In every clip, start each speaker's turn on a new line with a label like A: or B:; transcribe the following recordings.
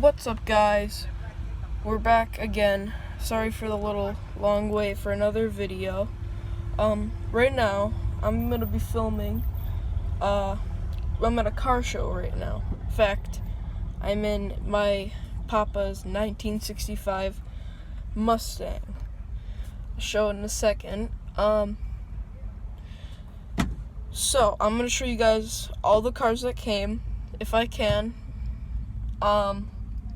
A: What's up, guys? We're back again. Sorry for the little long wait for another video. Right now I'm gonna be filming. I'm at a car show right now. In fact, I'm in my papa's 1965 Mustang. I'll show it in a second. So I'm gonna show you guys all the cars that came, if I can.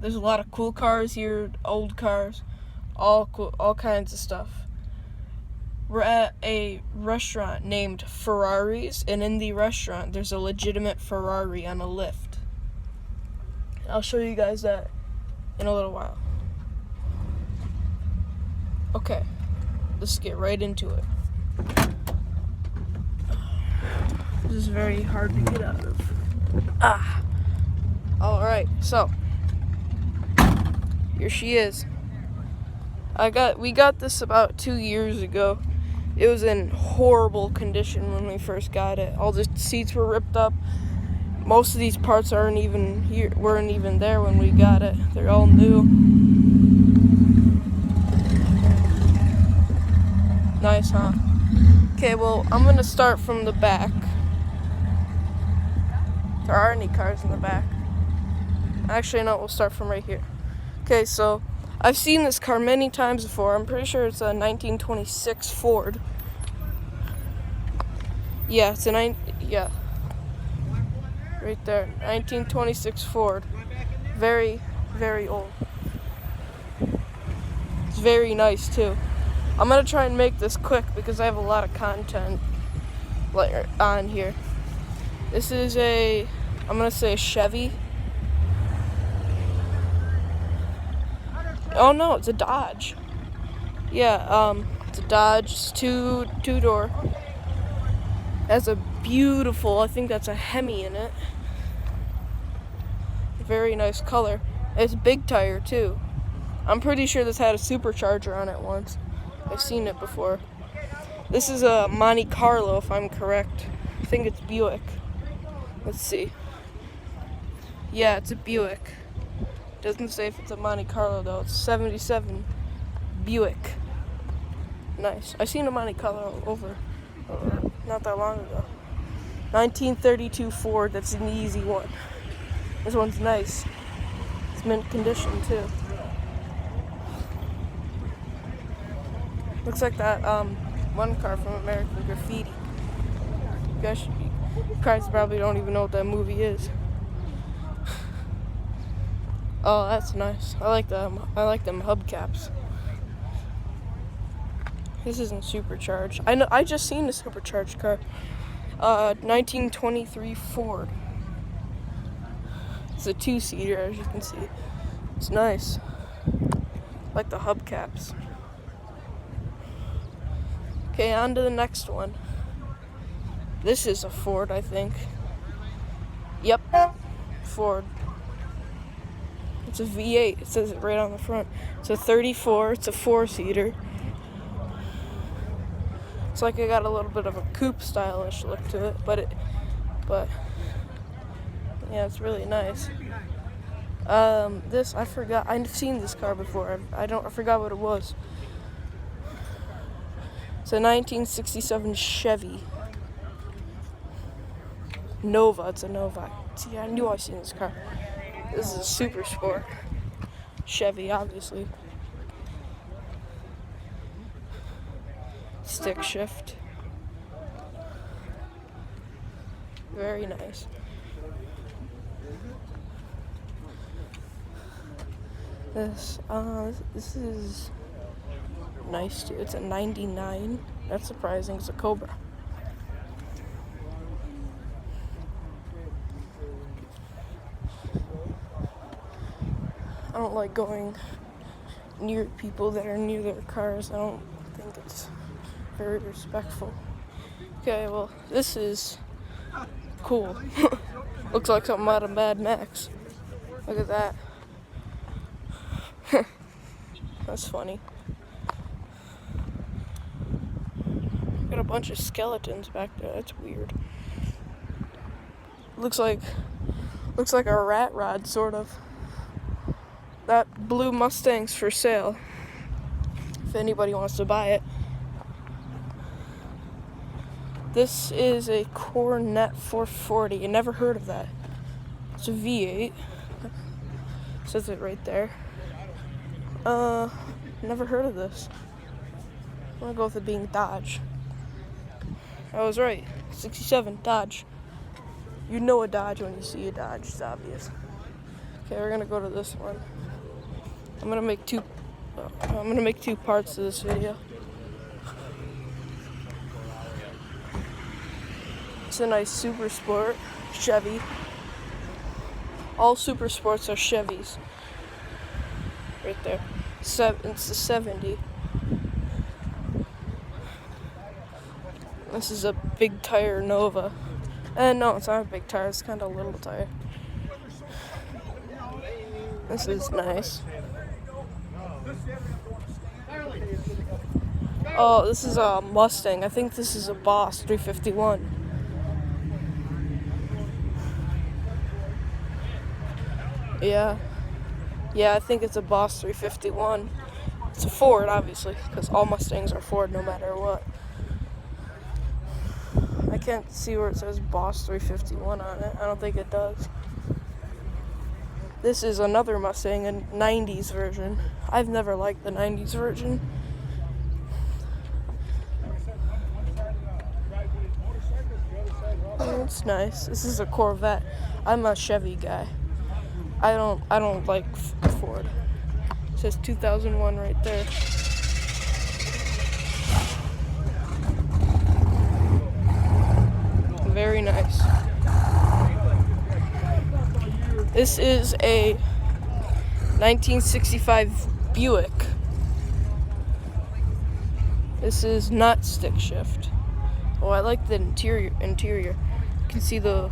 A: There's a lot of cool cars here, old cars, all cool, all kinds of stuff. We're at a restaurant named Ferrari's, and in the restaurant there's a legitimate Ferrari on a lift. I'll show you guys that in a little while. Okay, let's get right into it. This is very hard to get out of. Alright, so here she is. We got this about 2 years ago. It was in horrible condition when we first got it. All the seats were ripped up. Most of these parts weren't even there when we got it. They're all new. Nice, huh? Okay, well, I'm gonna start from the back. There aren't any cars in the back. Actually, no, we'll start from right here. Okay, so I've seen this car many times before. I'm pretty sure it's a 1926 Ford. Yeah, it's a right there, 1926 Ford. Very, very old. It's very nice too. I'm gonna try and make this quick because I have a lot of content on here. This is I'm gonna say a Chevy. Oh no, it's a Dodge. Yeah, it's a Dodge. It's two-door. Has a beautiful, I think that's a Hemi in it. Very nice color. It's a big tire too. I'm pretty sure this had a supercharger on it once. I've seen it before. This is a Monte Carlo, if I'm correct. I think it's Buick. Let's see. Yeah, it's a Buick. Doesn't say if it's a Monte Carlo though. It's 77 Buick. Nice. I seen a Monte Carlo over not that long ago. 1932 Ford. That's an easy one. This one's nice. It's mint condition too. Looks like that one car from American Graffiti. You guys probably don't even know what that movie is. Oh, that's nice. I like them. I like them hubcaps. This isn't supercharged. I just seen a supercharged car. 1923 Ford. It's a two-seater, as you can see. It's nice. I like the hubcaps. Okay, on to the next one. This is a Ford, I think. Yep, Ford. It's a V8. It says it right on the front. It's a 34. It's a four-seater. It's like it got a little bit of a coupe stylish look to it, but yeah, it's really nice. This I forgot. I've seen this car before. I forgot what it was. It's a 1967 Chevy Nova. It's a Nova. See, I knew I've seen this car. This is a super sport. Chevy, obviously. Stick shift. Very nice. This is nice too. It's a 99. That's surprising. It's a Cobra. I don't like going near people that are near their cars. I don't think it's very respectful. Okay, well, this is cool. Looks like something out of Mad Max. Look at that. That's funny. Got a bunch of skeletons back there. That's weird. Looks like a rat rod, sort of. That blue Mustang's for sale. If anybody wants to buy it. This is a Cornet 440. I never heard of that. It's a V8. Says it right there. Never heard of this. I'm gonna go with it being Dodge. I was right. 67 Dodge. You know a Dodge when you see a Dodge. It's obvious. Okay, we're gonna go to this one. I'm gonna make two parts to this video. It's a nice Super Sport Chevy. All Super Sports are Chevys. Right there. It's the 70. This is a big tire Nova. And no, it's not a big tire. It's kind of a little tire. This is nice. Oh, this is a Mustang. I think this is a Boss 351. Yeah, I think it's a Boss 351. It's a Ford, obviously, because all Mustangs are Ford no matter what. I can't see where it says Boss 351 on it. I don't think it does. This is another Mustang, a 90s version. I've never liked the 90s version. Oh, it's nice. This is a Corvette. I'm a Chevy guy. I don't like Ford. It says 2001 right there. Very nice. This is a 1965 Buick. This is not stick shift. Oh, I like the interior. You can see the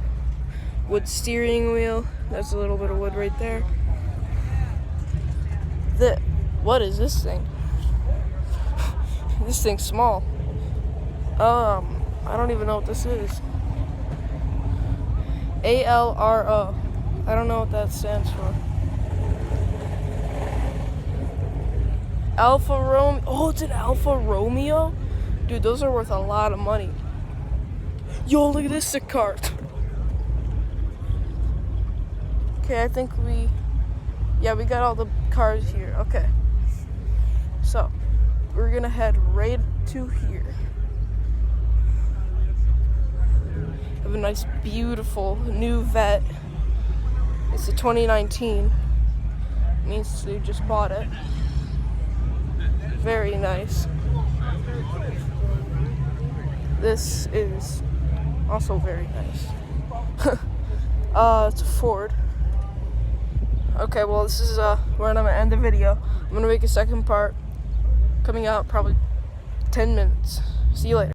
A: wood steering wheel. There's a little bit of wood right there. What is this thing? This thing's small. I don't even know what this is. ALRO. I don't know what that stands for. Alfa Romeo. Oh, it's an Alfa Romeo? Dude, those are worth a lot of money. Yo, look at this sick car. Okay, I think we got all the cars here. Okay. So, we're gonna head right to here. Have a nice, beautiful new Vet. It's a 2019. Means we just bought it. Very nice. This is also very nice. It's a Ford. Okay, well, this is where I'm gonna end the video. I'm gonna make a second part coming out probably 10 minutes. See you later.